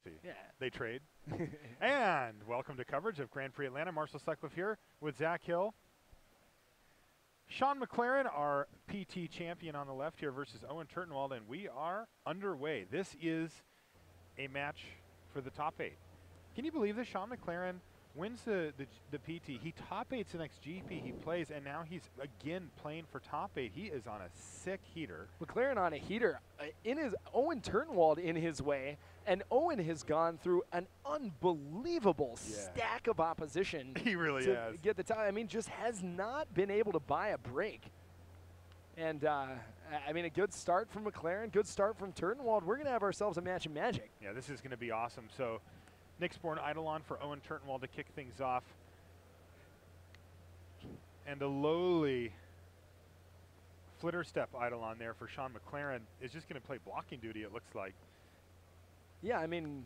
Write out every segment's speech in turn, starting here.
See, Yeah. they trade. And welcome to coverage of Grand Prix Atlanta. Marshall Sutcliffe here with Zach Hill. Sean McLaren, our PT champion on the left here versus Owen Turtenwald, and we are underway. This is a match for the top 8. Can you believe this? Sean McLaren wins the PT. He top 8's the next GP he plays, and now he's again playing for top 8. He is on a sick heater. McLaren on a heater. Owen Turnwald in his way, and Owen has gone through an unbelievable stack of opposition. He really to has. get the time. I mean, just has not been able to buy a break. And, I mean, a good start from McLaren, good start from Turnwald. We're going to have ourselves a match of magic. Yeah, this is going to be awesome. So, Nixborn Eidolon for Owen Turtenwald to kick things off. And a lowly flitter step Eidolon there for Sean McLaren is just going to play blocking duty, it looks like. Yeah, I mean,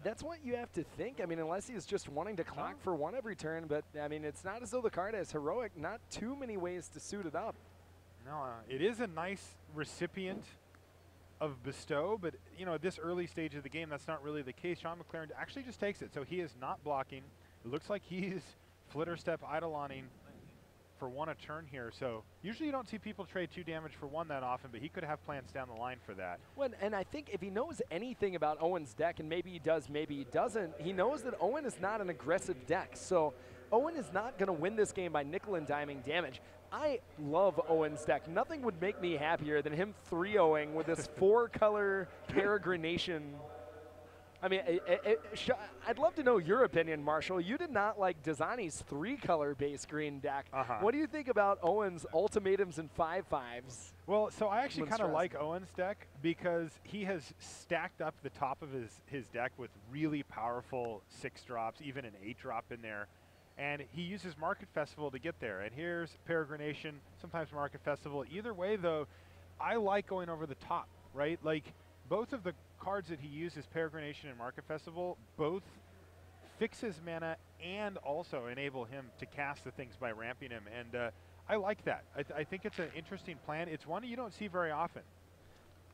that's what you have to think. I mean, unless he's just wanting to clock for one every turn. But, I mean, it's not as though the card has heroic. Not too many ways to suit it up. No, it is a nice recipient of bestow, but you know, at this early stage of the game, that's not really the case. Sean McLaren actually just takes it, so he is not blocking. It looks like he's flitter step Eidoloning for one a turn here. So usually you don't see people trade 2 damage for 1 that often, but he could have plans down the line for that. Well, and I think if he knows anything about Owen's deck, and maybe he does, maybe he doesn't, he knows that Owen is not an aggressive deck. So Owen is not going to win this game by nickel and diming damage. I love Owen's deck. Nothing would make me happier than him 3-0ing with this 4-color Peregrination. I mean, I'd love to know your opinion, Marshall. You did not like Dazani's 3-color base green deck. What do you think about Owen's ultimatums and 5/5s? Well, so I actually kind of like Owen's deck because he has stacked up the top of his deck with really powerful 6 drops, even an 8 drop in there. And he uses Market Festival to get there. And here's Peregrination, sometimes Market Festival. Either way, though, I like going over the top, right? Like, both of the cards that he uses, Peregrination and Market Festival, both fix his mana and also enable him to cast the things by ramping him. And I like that. I think it's an interesting plan. It's one you don't see very often.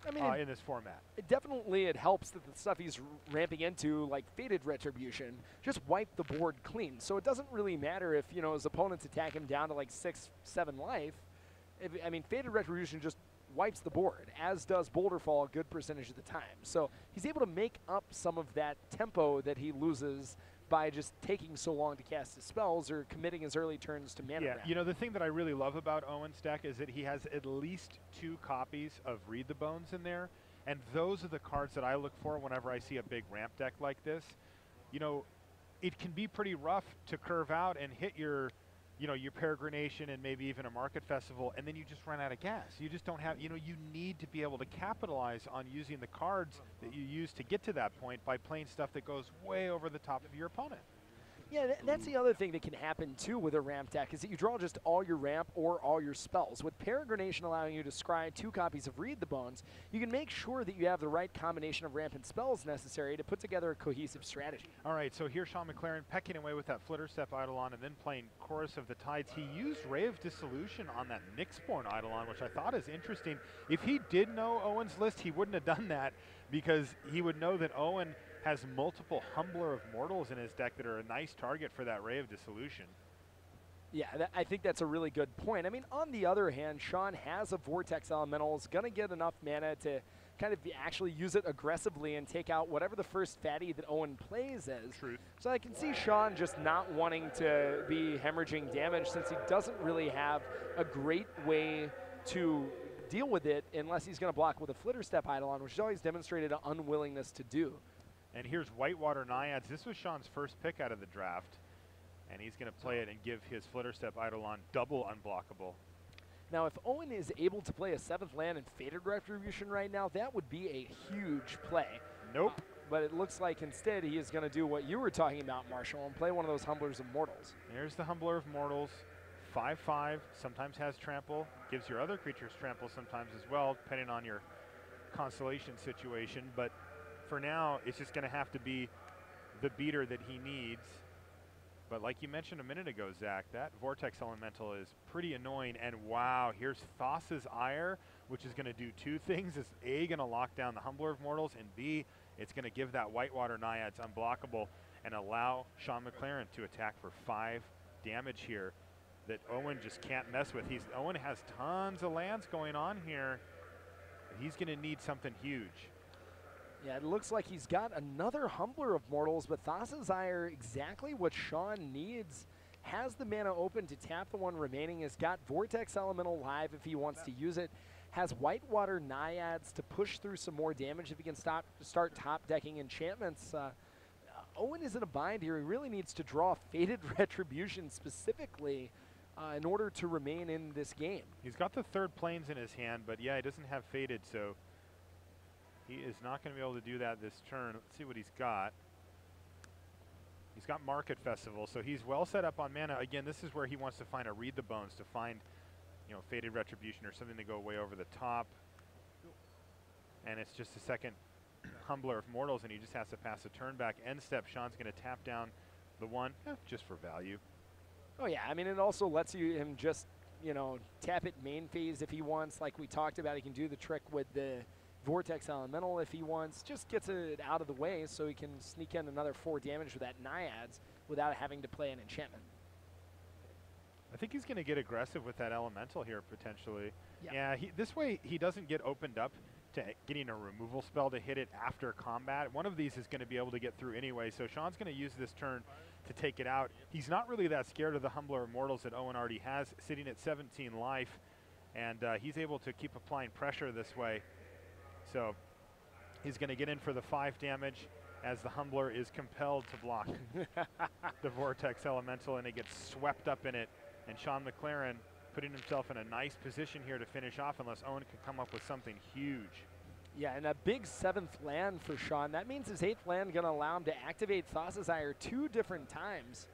I mean, in this format. It helps that the stuff he's ramping into, like Fated Retribution, just wipe the board clean. So it doesn't really matter if, you know, his opponents attack him down to like 6, 7 life. I mean, Fated Retribution just wipes the board, as does Boulder Fall a good percentage of the time. So he's able to make up some of that tempo that he loses by just taking so long to cast his spells or committing his early turns to mana ramp. You know, the thing that I really love about Owen's deck is that he has at least 2 copies of Read the Bones in there, and those are the cards that I look for whenever I see a big ramp deck like this. You know, it can be pretty rough to curve out and hit your, you know, your Peregrination and maybe even a Market Festival, and then you just run out of gas. You just don't have, you know, you need to be able to capitalize on using the cards that you use to get to that point by playing stuff that goes way over the top of your opponent. Yeah, that's the other thing that can happen, too, with a ramp deck, is that you draw just all your ramp or all your spells. With Peregrination allowing you to scry 2 copies of Read the Bones, you can make sure that you have the right combination of ramp and spells necessary to put together a cohesive strategy. All right, so here's Sean McLaren pecking away with that flitter step Eidolon and then playing Chorus of the Tides. He used Ray of Dissolution on that Nixborn Eidolon, which I thought is interesting. If he did know Owen's list, he wouldn't have done that because he would know that Owen has multiple Humbler of Mortals in his deck that are a nice target for that Ray of Dissolution. Yeah, I think that's a really good point. I mean, on the other hand, Sean has a Vortex Elemental, is going to get enough mana to kind of actually use it aggressively and take out whatever the first fatty that Owen plays is. Truth. So I can see Sean just not wanting to be hemorrhaging damage since he doesn't really have a great way to deal with it unless he's going to block with a Flitter Step Eidolon, which he's always demonstrated an unwillingness to do. And here's Whitewater Naiads. This was Sean's first pick out of the draft. And he's going to play it and give his Flitter Step Eidolon double unblockable. Now, if Owen is able to play a 7th land in Fated Retribution right now, that would be a huge play. Nope. But it looks like instead he is going to do what you were talking about, Marshall, and play one of those Humblers of Mortals. There's the Humbler of Mortals. 5/5, sometimes has trample. Gives your other creatures trample sometimes as well, depending on your constellation situation. But for now, it's just going to have to be the beater that he needs. But like you mentioned a minute ago, Zach, that Vortex Elemental is pretty annoying. And wow, here's Thassa's Ire, which is going to do two things. It's A, going to lock down the Humbler of Mortals, and B, it's going to give that Whitewater Naiads unblockable and allow Sean McLaren to attack for 5 damage here that Owen just can't mess with. Owen has tons of lands going on here. He's going to need something huge. Yeah, it looks like he's got another Humbler of Mortals, but Thassa's Ire, exactly what Sean needs. Has the mana open to tap the one remaining, has got Vortex Elemental live if he wants to use it, has Whitewater Naiads to push through some more damage if he can start top decking enchantments. Owen is in a bind here. He really needs to draw Fated Retribution specifically in order to remain in this game. He's got the 3rd Plains in his hand, but yeah, he doesn't have Fated, so he is not going to be able to do that this turn. Let's see what he's got. He's got Market Festival, so he's well set up on mana. Again, this is where he wants to find a Read the Bones to find, you know, Fated Retribution or something to go way over the top. And it's just a second Humbler of Mortals, and he just has to pass a turn back. End step, Sean's going to tap down the 1, just for value. Oh yeah, I mean, it also lets him just, you know, tap it main phase if he wants. Like we talked about, he can do the trick with the Vortex Elemental if he wants. Just gets it out of the way so he can sneak in another 4 damage with that Naiads without having to play an enchantment. I think he's going to get aggressive with that Elemental here, potentially. Yep. Yeah, this way he doesn't get opened up to getting a removal spell to hit it after combat. One of these is going to be able to get through anyway, so Sean's going to use this turn to take it out. He's not really that scared of the Humbler of Mortals that Owen already has, sitting at 17 life, and he's able to keep applying pressure this way. So he's going to get in for the 5 damage as the Humbler is compelled to block the Vortex Elemental, and it gets swept up in it. And Sean McLaren putting himself in a nice position here to finish off, unless Owen can come up with something huge. Yeah, and a big 7th land for Sean. That means his 8th land going to allow him to activate Thassa's Ire 2 different times.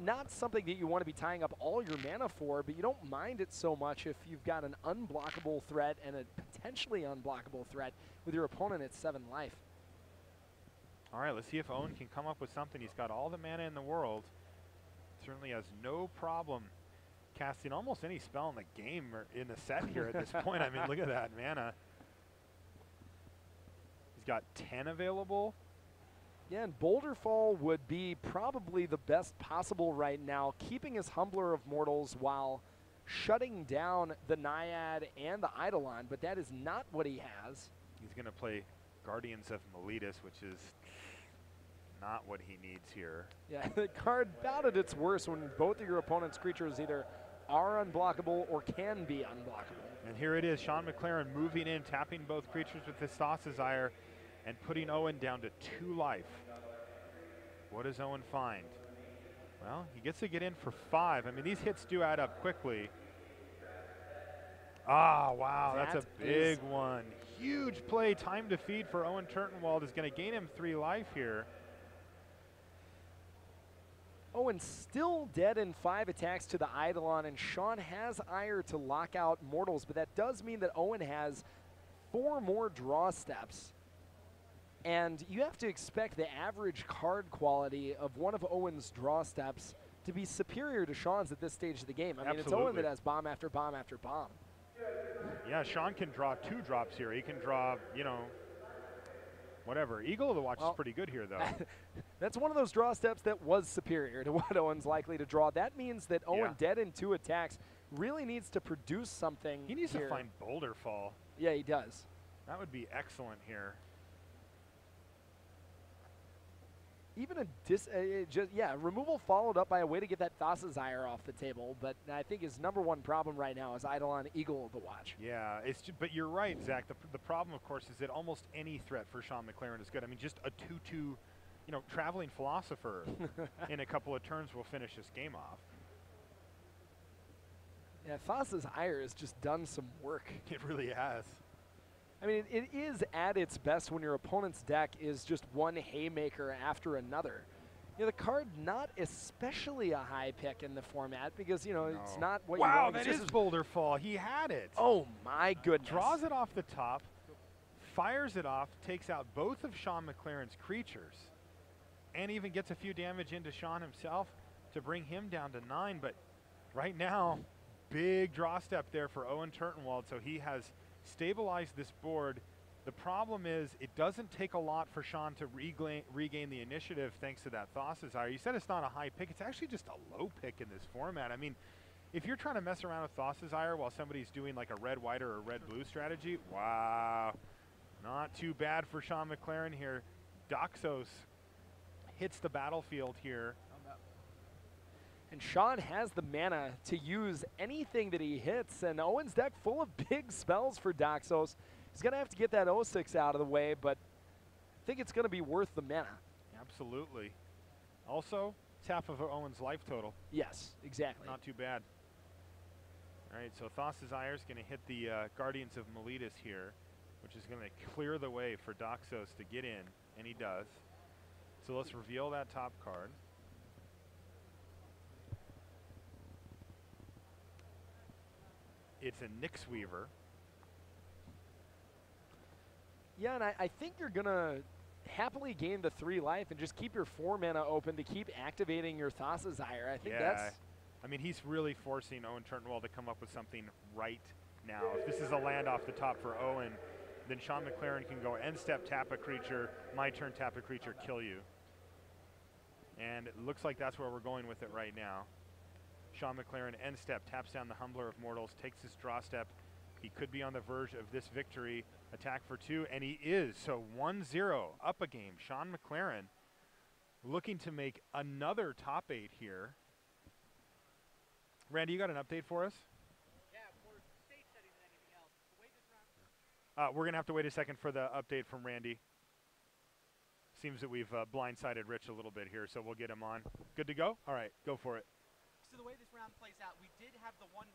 Not something that you want to be tying up all your mana for, but you don't mind it so much if you've got an unblockable threat and a potentially unblockable threat with your opponent at 7 life. All right, let's see if Owen can come up with something. He's got all the mana in the world. Certainly has no problem casting almost any spell in the game or in the set here at this point. I mean, look at that mana. He's got 10 available. Yeah, and Boulder Fall would be probably the best possible right now, keeping his Humbler of Mortals while shutting down the Naiad and the Eidolon, but that is not what he has. He's going to play Guardians of Meletis, which is not what he needs here. Yeah, the card about at its worst when both of your opponent's creatures either are unblockable or can be unblockable. And here it is, Sean McLaren moving in, tapping both creatures with his Thassa's Ire, and putting Owen down to 2 life. What does Owen find? Well, he gets to get in for 5. I mean, these hits do add up quickly. Ah, wow, that's a big one. Huge play, time to feed for Owen Turtenwald is going to gain him 3 life here. Owen still dead in 5 attacks to the Eidolon, and Sean has Ire to lock out Mortals, but that does mean that Owen has 4 more draw steps. And you have to expect the average card quality of one of Owen's draw steps to be superior to Sean's at this stage of the game. I mean, it's Owen that has bomb after bomb after bomb. Yeah, Sean can draw 2 drops here. He can draw, you know, whatever. Eagle of the Watch is pretty good here, though. That's one of those draw steps that was superior to what Owen's likely to draw. That means that Owen, dead in 2 attacks, really needs to produce something. He needs to find Boulder Fall. Yeah, he does. That would be excellent here. Even removal followed up by a way to get that Thassa's Ire off the table, but I think his #1 problem right now is Eidolon Eagle of the Watch. Yeah, but you're right, Zach. The problem, of course, is that almost any threat for Sean McLaren is good. I mean, just a 2/2, you know, Traveling Philosopher in a couple of turns will finish this game off. Yeah, Thassa's Ire has just done some work. It really has. I mean, it is at its best when your opponent's deck is just one haymaker after another. You know, the card not especially a high pick in the format because, you know, it's not what you want. Wow, that is Boulder Fall. He had it. Oh, my goodness. Draws it off the top, fires it off, takes out both of Sean McLaren's creatures. and even gets a few damage into Sean himself to bring him down to 9. But right now, big draw step there for Owen Turtenwald, so he has stabilized this board. The problem is it doesn't take a lot for Sean to regain the initiative thanks to that Thassa's You said it's not a high pick. It's actually just a low pick in this format. I mean, if you're trying to mess around with Thassa's while somebody's doing like a red-white or a red-blue strategy, wow, not too bad for Sean McLaren here. Doxos hits the battlefield here. And Sean has the mana to use anything that he hits, and Owen's deck full of big spells for Doxos. He's going to have to get that 06 out of the way, but I think it's going to be worth the mana. Absolutely. Also, it's half of Owen's life total. Yes, exactly. Not too bad. All right, so Thassa's is going to hit the Guardians of Meletis here, which is going to clear the way for Doxos to get in, and he does. So let's reveal that top card. It's a Nyx Weaver. Yeah, and I think you're going to happily gain the 3 life and just keep your 4 mana open to keep activating your Thassa's Ire. I think that's... I mean, he's really forcing Owen Turtenwald to come up with something right now. If this is a land off the top for Owen, then Sean McLaren can go end step, tap a creature, my turn, tap a creature, kill you. And it looks like that's where we're going with it right now. Sean McLaren end step, taps down the Humbler of Mortals, takes his draw step. He could be on the verge of this victory. Attack for 2, and he is. So 1-0, up a game. Sean McLaren looking to make another top 8 here. Randy, you got an update for us? Yeah, for stage settings and anything else. The way this round... We're going to have to wait a second for the update from Randy. Seems that we've blindsided Rich a little bit here, so we'll get him on. Good to go? All right, go for it. So the way this round plays out, we did have the one...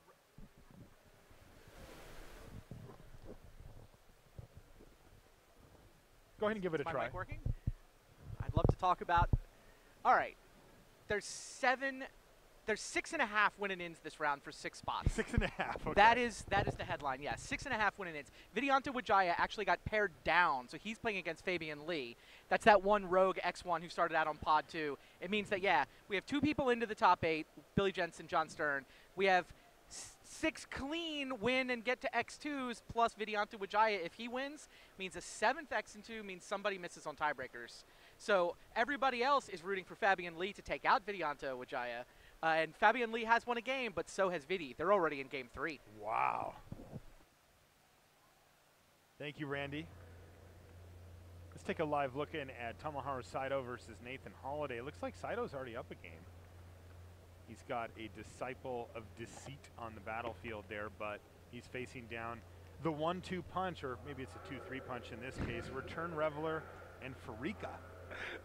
Go ahead and give it a Is my try. mic working? I'd love to talk about... All right. There's 6.5 winning ins this round for 6 spots. 6.5, okay. That is the headline, yes. 6.5 winning ins. Vidianta Wijaya actually got pared down, so he's playing against Fabian Lee. That's that one rogue X1 who started out on pod 2. It means that, yeah, we have 2 people into the top 8, Billy Jensen, John Stern. We have 6 clean win and get to X2s plus Vidianta Wijaya. If he wins, means a 7th X2 means somebody misses on tiebreakers. So everybody else is rooting for Fabian Lee to take out Vidianta Wijaya. And Fabian Lee has won a game, but so has Vidi. They're already in game 3. Wow. Thank you, Randy. Let's take a live look in at Tomoharu Saito versus Nathan Holiday. It looks like Saito's already up a game. He's got a Disciple of Deceit on the battlefield there, but he's facing down the 1-2 punch, or maybe it's a 2-3 punch in this case. Return Reveler and Pharika.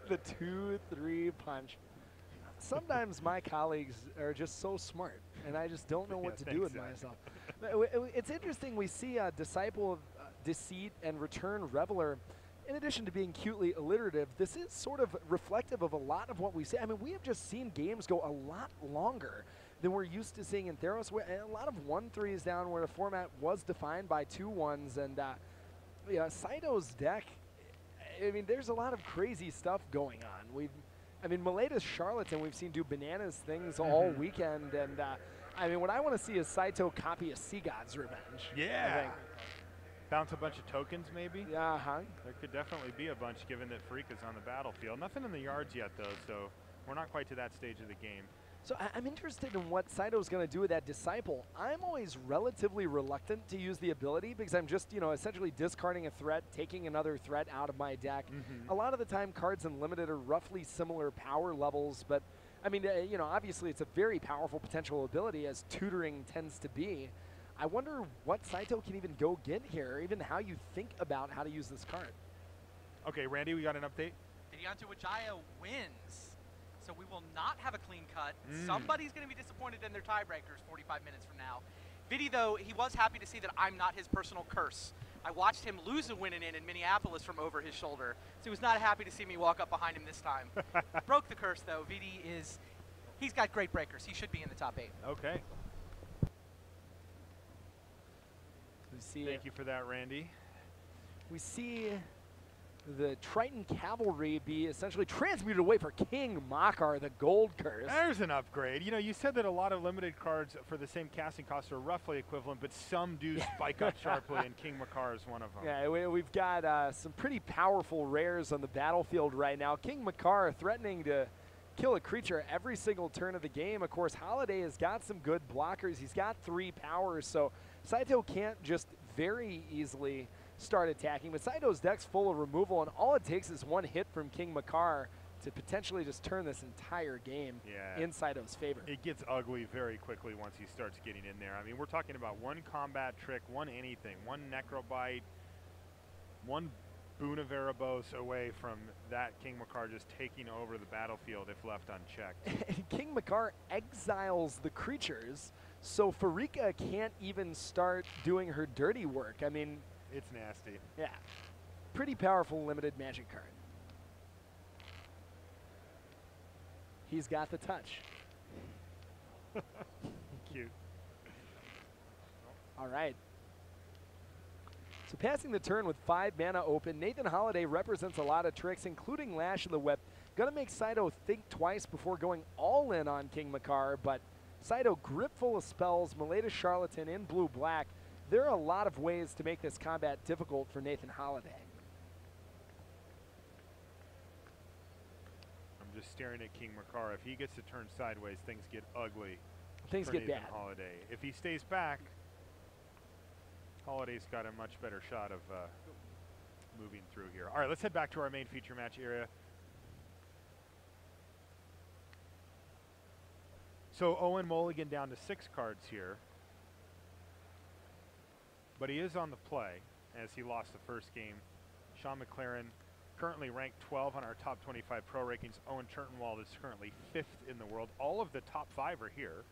The 2-3 punch. Sometimes my colleagues are just so smart, and I just don't know what to do with myself. It's interesting. We see a Disciple of Deceit and Return Reveler. In addition to being cutely alliterative, this is sort of reflective of a lot of what we see. I mean, we have just seen games go a lot longer than we're used to seeing in Theros. A lot of 1-3s down where the format was defined by 2-1s. And yeah, Saito's deck, I mean, there's a lot of crazy stuff going on. I mean, Meletis Charlatan, we've seen do bananas things all weekend. And I mean, what I want to see is Saito copy a Sea God's Revenge. Yeah. Bounce a bunch of tokens, maybe? Yeah, There could definitely be a bunch, given that Pharika's on the battlefield. Nothing in the yards yet, though, so we're not quite to that stage of the game. So I'm interested in what Saito's going to do with that Disciple. I'm always relatively reluctant to use the ability because I'm just, essentially discarding a threat, taking another threat out of my deck. A lot of the time, cards in Limited are roughly similar power levels, but I mean, obviously it's a very powerful potential ability, as tutoring tends to be. I wonder what Saito can even go get here, even how you think about how to use this card. Okay, Randy, we got an update? Vidianta Wijaya wins. So we will not have a clean cut. Somebody's going to be disappointed in their tiebreakers 45 minutes from now. Vidi, though, he was happy to see that I'm not his personal curse. I watched him lose a win in Minneapolis from over his shoulder, so he was not happy to see me walk up behind him this time. Broke the curse, though. Vidi he's got great breakers. He should be in the top 8. Okay. We see Thank you for that, Randy. We see the Triton Cavalry be essentially transmuted away for King Makar, the Gold Curse. There's an upgrade. You know, you said that a lot of limited cards for the same casting cost are roughly equivalent, but some do spike up sharply, and King Makar is one of them. Yeah, we've got some pretty powerful rares on the battlefield right now. King Makar threatening to kill a creature every single turn of the game. Of course, Holiday has got some good blockers. He's got 3 powers, so Saito can't just very easily start attacking. But Saito's deck's full of removal, and all it takes is 1 hit from King Makar to potentially just turn this entire game in Saito's favor. It gets ugly very quickly once he starts getting in there. I mean, we're talking about 1 combat trick, 1 anything, 1 Necrobite, 1 Boon of Erebos away from that King Makar just taking over the battlefield if left unchecked. And King Makar exiles the creatures, so Pharika can't even start doing her dirty work. I mean, it's nasty. Yeah. Pretty powerful limited Magic card. He's got the touch. Cute. All right. So passing the turn with 5 mana open, Nathan Holiday represents a lot of tricks, including Lash of the Whip. Gonna make Saito think twice before going all in on King Makar, but Saito grip full of spells, Mileta Charlatan in blue-black. There are a lot of ways to make this combat difficult for Nathan Holiday. I'm just staring at King Makar. If he gets to turn sideways, things get ugly. Things get Nathan bad. Holiday. If he stays back, Holiday's got a much better shot of moving through here. All right, let's head back to our main feature match area. So Owen Mulligan down to 6 cards here. But he is on the play as he lost the first game. Sean McLaren currently ranked 12 on our top 25 pro rankings. Owen Turntenwald is currently 5th in the world. All of the top 5 are here.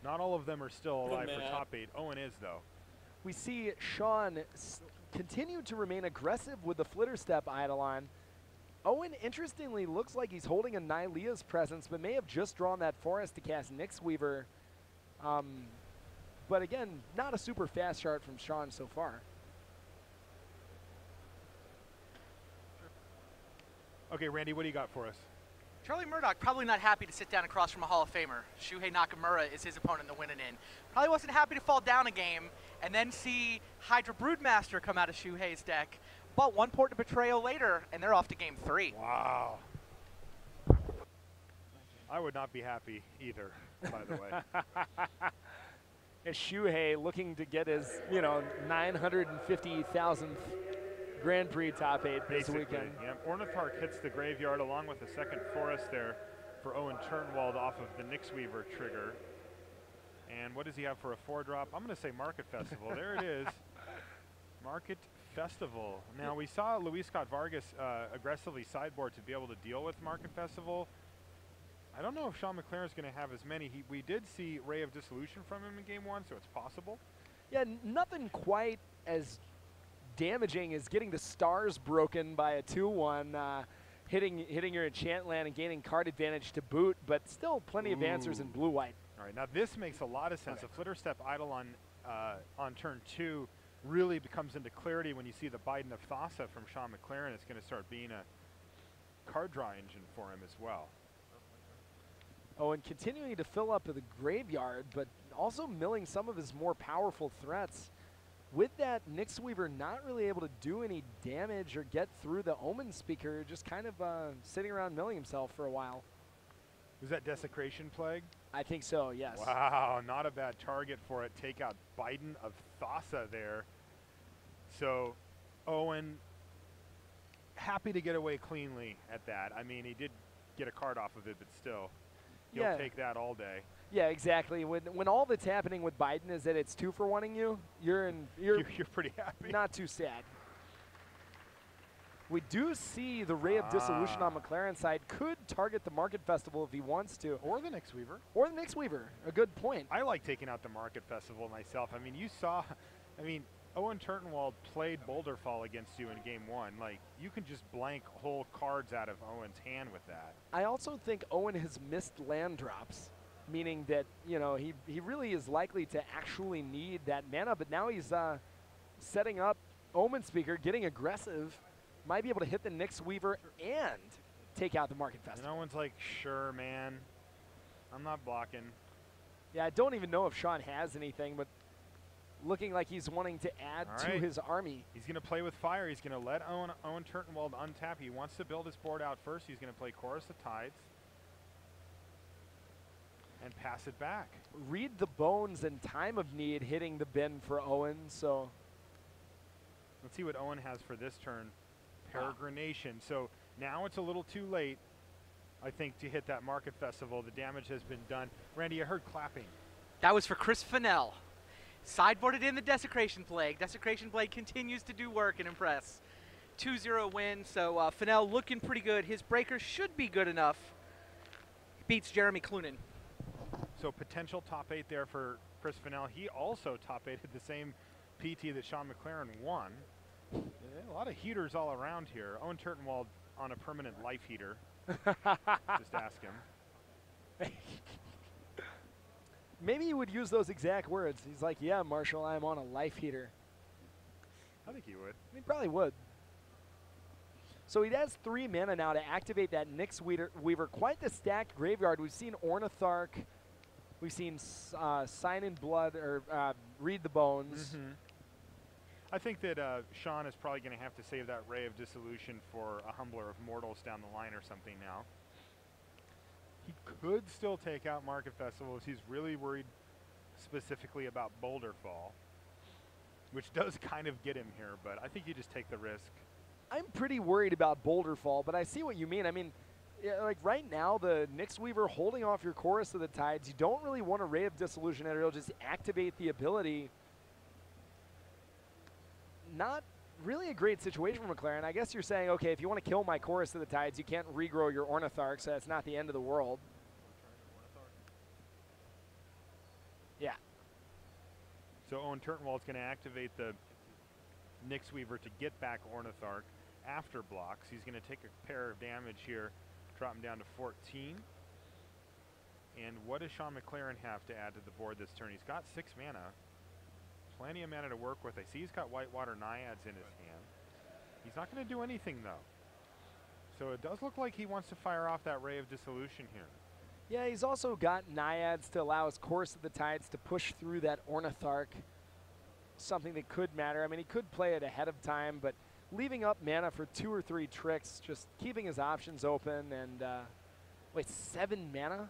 Not all of them are still alive for top 8. Owen is, though. We see Sean continue to remain aggressive with the Flitter Step Eidolon. Owen, interestingly, looks like he's holding a Nylea's presence, but may have just drawn that Forest to cast Nyxweaver. But again, not a super fast chart from Sean so far. Okay, Randy, what do you got for us? Charlie Murdoch probably not happy to sit down across from a Hall of Famer. Shuhei Nakamura is his opponent in the winning in. Probably wasn't happy to fall down a game and then see Hydra Broodmaster come out of Shuhei's deck. But 1 port to Betrayal later, and they're off to game 3. Wow. I would not be happy either, by the way. As Shuhei looking to get his, 950,000th Grand Prix top 8 this weekend. Yeah, Ornithark hits the graveyard along with a second Forest there for Owen Turntenwald off of the Nyxweaver trigger. And what does he have for a 4-drop? I'm going to say Market Festival. There it is. Market Festival. Now, we saw Luis Scott Vargas aggressively sideboard to be able to deal with Market Festival. I don't know if Sean McLaren is going to have as many. We did see Ray of Dissolution from him in game 1, so it's possible. Yeah, nothing quite as damaging as getting the stars broken by a 2-1, hitting your enchant land and gaining card advantage to boot, but still plenty of answers in blue-white. All right, now this makes a lot of sense. A Flitter Step Eidolon on turn 2 really becomes into clarity when you see the Biden of Thassa from Sean McLaren. It's going to start being a card draw engine for him as well. Oh, and continuing to fill up the graveyard, but also milling some of his more powerful threats. With that, Nyxweaver not really able to do any damage or get through the Omen Speaker, just kind of sitting around milling himself for a while. Was that Desecration Plague? I think so, yes. Wow, not a bad target for it. Take out Biden of Thassa there. So, Owen, happy to get away cleanly at that. I mean, he did get a card off of it, but still, he'll take that all day. Yeah, exactly. When all that's happening with Biden is that it's 2-for-1ing you, you're pretty happy. Not too sad. We do see the Ray of Dissolution on McLaren's side could target the Market Festival if he wants to. Or the Nyxweaver. Or the Nyxweaver. A good point. I like taking out the Market Festival myself. I mean, you saw, Owen Turntenwald played Boulder Fall against you in game 1. Like, you can just blank whole cards out of Owen's hand with that. I also think Owen has missed land drops, meaning that, he really is likely to actually need that mana, but now he's setting up Omen Speaker, getting aggressive, might be able to hit the Nyx Weaver and take out the Market Festival. And Owen's like, sure, man. I'm not blocking. Yeah, I don't even know if Sean has anything, but looking like he's wanting to add to his army. He's going to play with fire. He's going to let Owen Turtenwald untap. He wants to build his board out first. He's going to play Chorus of Tides and pass it back. Read the bones and time of need hitting the bin for Owen, so. Let's see what Owen has for this turn. Peregrination. So now it's a little too late, I think, to hit that Market Festival. The damage has been done. Randy, I heard clapping. That was for Chris Fennell. Sideboarded in the Desecration Plague. Desecration Plague continues to do work and impress. 2-0 win, so Fennell looking pretty good. His breaker should be good enough. Beats Jeremy Clunan. So potential top 8 there for Chris Fennell. He also top 8'd the same PT that Sean McLaren won. A lot of heaters all around here. Owen Turtenwald on a permanent life heater. Just ask him. Maybe he would use those exact words. He's like, yeah, Marshall, I'm on a life heater. I think he would. He probably would. So he has 3 mana now to activate that Nyx Weaver. Quite the stacked graveyard. We've seen Ornithark. We've seen Sign in Blood, or Read the Bones. I think that Sean is probably going to have to save that Ray of Dissolution for a Humbler of Mortals down the line or something now. He could still take out Market Festivals. He's really worried specifically about Boulder Fall, which does kind of get him here, but I think you just take the risk. I'm pretty worried about Boulder Fall, but I see what you mean. I mean, yeah, like right now, the Nyx Weaver holding off your Chorus of the Tides, you don't really want a Ray of Dissolution, and it'll just activate the ability. Not really a great situation for McLaren. I guess you're saying, okay, if you want to kill my Chorus of the Tides, you can't regrow your Ornithark, so that's not the end of the world. Yeah. So Owen Turtenwald's going to activate the Nyx Weaver to get back Ornithark after blocks. He's going to take a pair of damage here, drop him down to 14. And what does Sean McLaren have to add to the board this turn? He's got 6 mana. Plenty of mana to work with. I see he's got Whitewater Naiads in his hand. He's not going to do anything, though. So it does look like he wants to fire off that Ray of Dissolution here. Yeah, he's also got Naiads to allow his Chorus of the Tides to push through that Ornithark. Something that could matter. I mean, he could play it ahead of time, but leaving up mana for 2 or 3 tricks, just keeping his options open. And wait, 7 mana?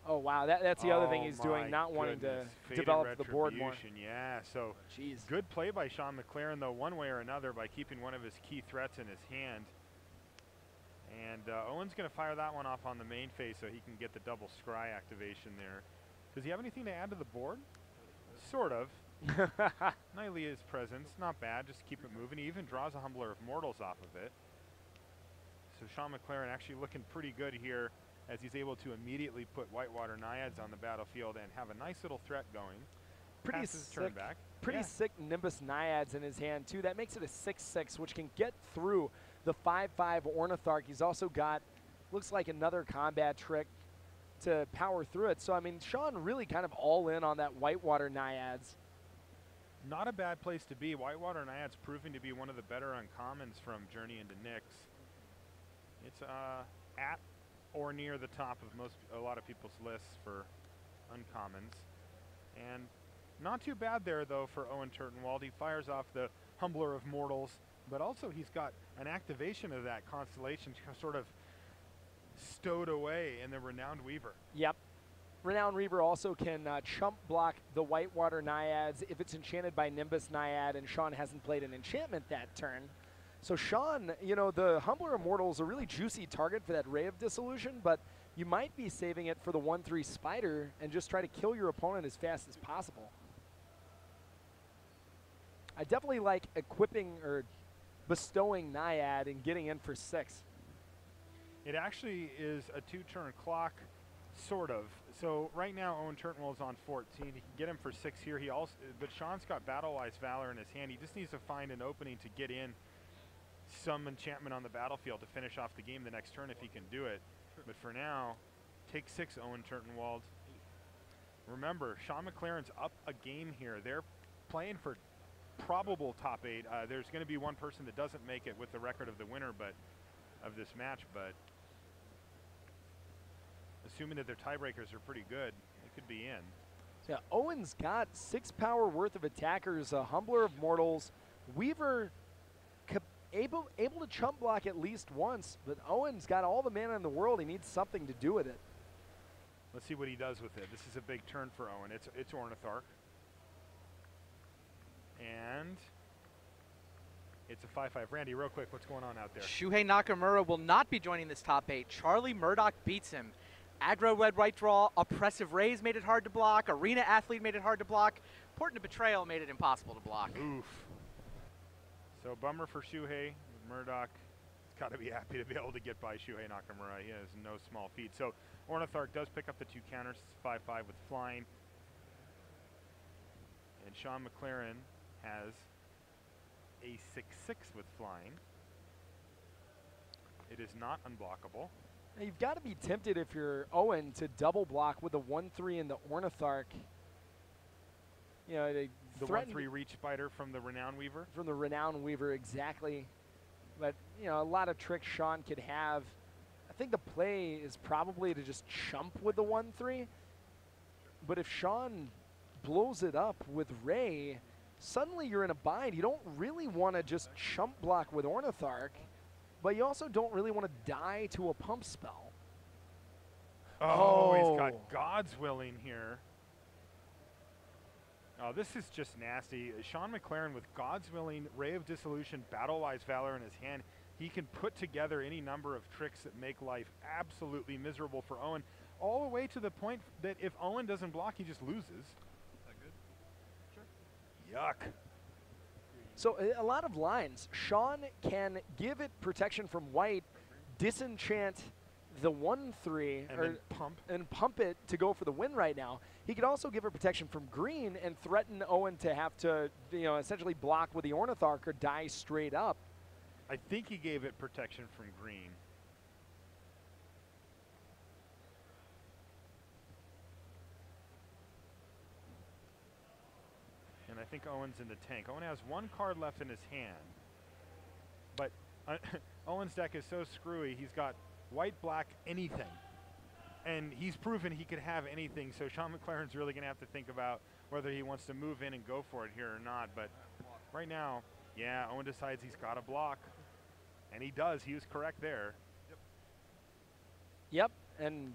Oh, wow, that's the other thing he's doing, not wanting to develop the board more. Yeah, so jeez. Good play by Sean McLaren, though, one way or another, by keeping one of his key threats in his hand. And Owen's going to fire that one off on the main phase so he can get the double scry activation there. Does he have anything to add to the board? Sort of. Nylea's presence, not bad, just keep it moving. He even draws a Humbler of Mortals off of it. So Sean McLaren actually looking pretty good here, as he's able to immediately put Whitewater Naiads on the battlefield and have a nice little threat going. Pretty sick, sick Nimbus Naiads in his hand, too. That makes it a 6/6, which can get through the 5/5 Ornithark. He's also got, looks like, another combat trick to power through it. So, I mean, Sean really kind of all in on that Whitewater Naiads. Not a bad place to be. Whitewater Naiads proving to be one of the better uncommons from Journey into Nyx. It's at or near the top of a lot of people's lists for uncommons. And not too bad there, though, for Owen Turtenwald. He fires off the Humbler of Mortals, but also he's got an activation of that constellation sort of stowed away in the Renowned Weaver. Yep. Renowned Weaver also can chump block the Whitewater Naiads if it's enchanted by Nimbus Naiad, and Sean hasn't played an enchantment that turn. So Sean, you know, the Humbler Immortal is a really juicy target for that Ray of Dissolution, but you might be saving it for the 1/3 Spider and just try to kill your opponent as fast as possible. I definitely like equipping or bestowing Naiad and getting in for 6. It actually is a 2-turn clock, sort of. So right now Owen Turtenwald's on 14. He can get him for 6 here. But Sean's got Battle-Wise Valor in his hand. He just needs to find an opening to get in some enchantment on the battlefield to finish off the game the next turn if he can do it. But for now, take 6, Owen Turtenwald. Remember, Sean McLaren's up a game here. They're playing for probable top 8. There's going to be one person that doesn't make it with the record of the winner of this match, but assuming that their tiebreakers are pretty good, it could be in. Yeah, Owen's got 6 power worth of attackers, Humbler of Mortals, Weaver able to chump block at least once, but Owen's got all the mana in the world. He needs something to do with it. Let's see what he does with it. This is a big turn for Owen. It's Ornithark. And it's a 5-5. Randy, real quick, what's going on out there? Shuhei Nakamura will not be joining this top 8. Charlie Murdoch beats him. Aggro red right draw, Oppressive Rays made it hard to block, Arena Athlete made it hard to block, Portent of Betrayal made it impossible to block. Oof. So bummer for Shuhei. Murdoch has got to be happy to be able to get by Shuhei Nakamura. He has no small feat. So Ornithark does pick up the 2 counters. It's 5-5 with flying. And Sean McLaren has a 6-6 with flying. It is not unblockable. Now you've got to be tempted if you're Owen to double block with the 1-3 in the Ornithark. You know, they the 1-3 Reach Spider from the Renown Weaver? From the Renown Weaver, exactly. But, you know, a lot of tricks Sean could have. I think the play is probably to just chump with the 1-3. But if Sean blows it up with Ray, suddenly you're in a bind. You don't really want to just chump block with Ornithark, but you also don't really want to die to a pump spell. Oh, he's got God's Willing here. Oh, this is just nasty. Sean McLaren with God's Willing, Ray of Dissolution, Battle-Wise Valor in his hand. He can put together any number of tricks that make life absolutely miserable for Owen, all the way to the point that if Owen doesn't block, he just loses. Is that good? Sure. Yuck. So a lot of lines. Sean can give it protection from white, disenchant the 1-3 and pump it to go for the win right now. He could also give her protection from green and threaten Owen to have to, you know, essentially block with the Ornithark or die straight up. I think he gave it protection from green. And I think Owen's in the tank. Owen has 1 card left in his hand. But Owen's deck is so screwy, he's got white, black, anything. And he's proven he could have anything, so Sean McLaren's really going to have to think about whether he wants to move in and go for it here or not. But right now, yeah, Owen decides he's got to block. And he does. He was correct there. Yep, and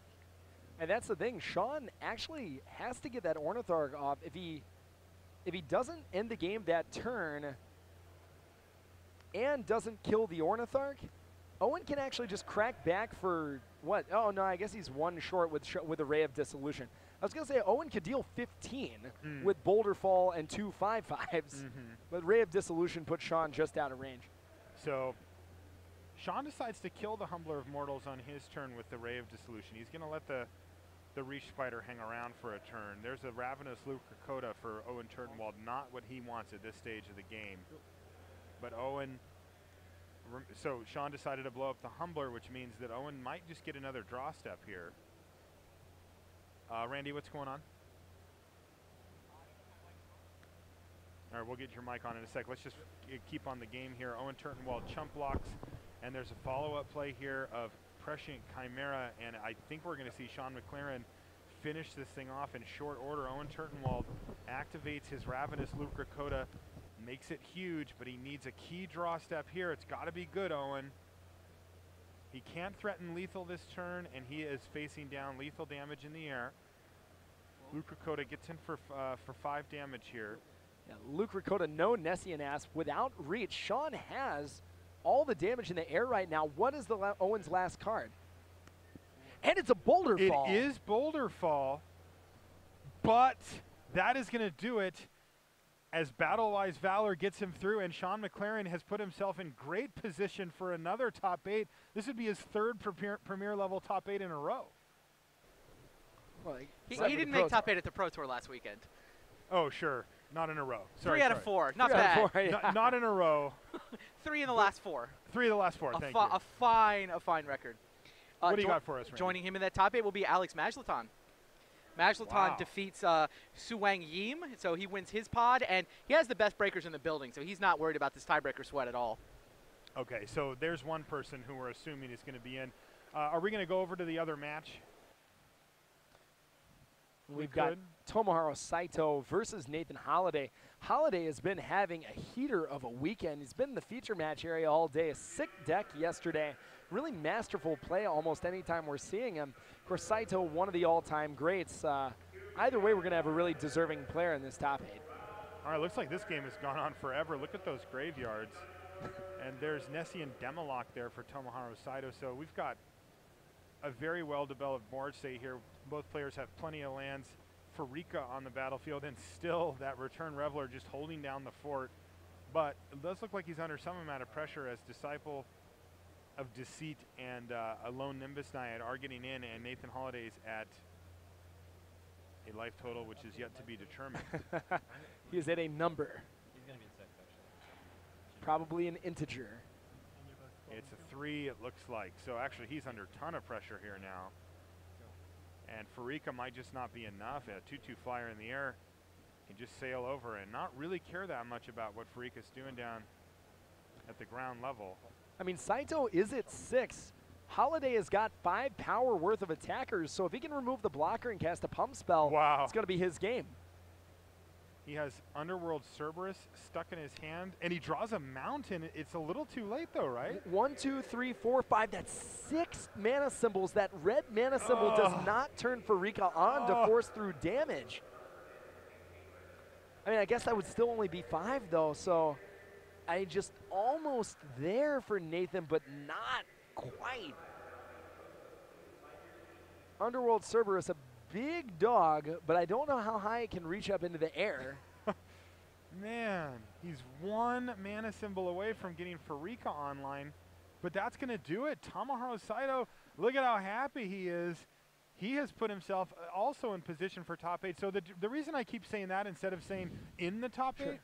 that's the thing. Sean actually has to get that Ornithark off. If he doesn't end the game that turn and doesn't kill the Ornithark, Owen can actually just crack back for what? Oh, no, I guess he's 1 short with a Ray of Dissolution. I was going to say Owen could deal 15 with Boulder Fall and 2 5/5s, but Ray of Dissolution put Sean just out of range. So Sean decides to kill the Humbler of Mortals on his turn with the Ray of Dissolution. He's going to let the Reach Spider hang around for a turn. There's a Ravenous Lucracota for Owen Turtenwald, not what he wants at this stage of the game. But Owen... So Sean decided to blow up the Humbler, which means that Owen might just get another draw step here. Randy, what's going on? All right, we'll get your mic on in a sec. Let's just keep on the game here. Owen Turtenwald chump blocks, and there's a follow-up play here of Prescient Chimera, and I think we're going to see Sean McLaren finish this thing off in short order. Owen Turtenwald activates his Ravenous Lucracota, makes it huge, but he needs a key draw step here. It's got to be good, Owen. He can't threaten lethal this turn, and he is facing down lethal damage in the air. Lucracota gets in for 5 damage here. Yeah, Lucracota, no Nessian Asp. Without reach, Sean has all the damage in the air right now. What is Owen's last card? And it's a Boulder Fall. It is Boulder Fall, but that is going to do it as Battle-Wise Valor gets him through, and Sean McLaren has put himself in great position for another top 8. This would be his 3rd premier level top 8 in a row. Well, he didn't make top 8 at the Pro Tour last weekend. Oh, sure. Not in a row. Sorry, 3 out of 4. Not bad. 4, yeah. Not in a row. 3 in the last 4. 3 of the last 4, thank you. A fine record. What do you got for us, Randy? Joining him in that top 8 will be Alex Majleton. Majleton defeats Suwang Yim, so he wins his pod, and he has the best breakers in the building, so he's not worried about this tiebreaker sweat at all. Okay, so there's one person who we're assuming is going to be in. Are we going to go over to the other match? We've got Tomohiro Saito versus Nathan Holiday. Holiday has been having a heater of a weekend. He's been in the feature match area all day. A sick deck yesterday. Really masterful play almost anytime we're seeing him. Of course, Saito, one of the all-time greats. Either way, we're going to have a really deserving player in this top 8. All right, looks like this game has gone on forever. Look at those graveyards. And there's Nessie and Demalock there for Tomohiro Saito. So we've got a very well-developed board state here. Both players have plenty of lands. Pharika on the battlefield, and still that Return Reveler just holding down the fort. But it does look like he's under some amount of pressure as Disciple of Deceit and a Lone Nimbus Naiad are getting in, and Nathan Holiday's at a life total which is yet to be determined. He is at a number. He's going to be in 6, actually. Probably an integer. It's a 3, it looks like. So actually he's under a ton of pressure here now. And Pharika might just not be enough. A 2-2 flyer in the air can just sail over and not really care that much about what Pharika's doing down at the ground level. I mean, Saito is at 6. Holiday has got 5 power worth of attackers, so if he can remove the blocker and cast a pump spell, it's going to be his game. He has Underworld Cerberus stuck in his hand, and he draws a mountain. It's a little too late, though, right? 1, 2, 3, 4, 5. That's 6 mana symbols. That red mana symbol does not turn Pharika on to force through damage. I mean, I guess that would still only be 5, though, so I just almost there for Nathan, but not quite. Underworld Cerberus, a big dog, but I don't know how high it can reach up into the air. Man, he's 1 mana symbol away from getting Pharika online, but that's going to do it. Tomohiro Saito, look at how happy he is. He has put himself also in position for top 8. So the reason I keep saying that instead of saying in the top 8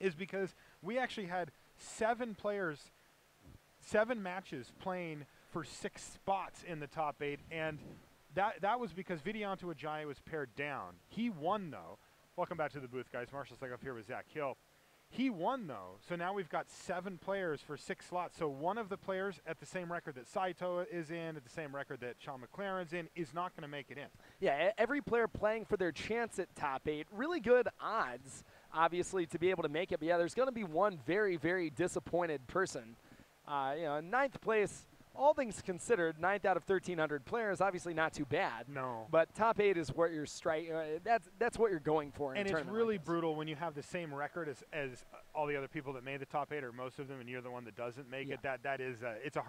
is because we actually had 7 players, 7 matches playing for 6 spots in the top 8, and that was because Vidianto Ajayi was paired down. He won, though. Welcome back to the booth, guys. Marshall Segoff here with Zach Hill. He won, though. So now we've got 7 players for 6 slots. So one of the players at the same record that Saito is in, at the same record that Sean McLaren's in, is not going to make it in. Yeah, every player playing for their chance at top 8. Really good odds, obviously, to be able to make it. But yeah, there's going to be one very, very disappointed person. You know, 9th place. All things considered, 9th out of 1,300 players, obviously not too bad. No. But top 8 is what you're that's what you're going for. And it's really brutal when you have the same record as all the other people that made the top 8, or most of them, and you're the one that doesn't make it. That is it's a hard.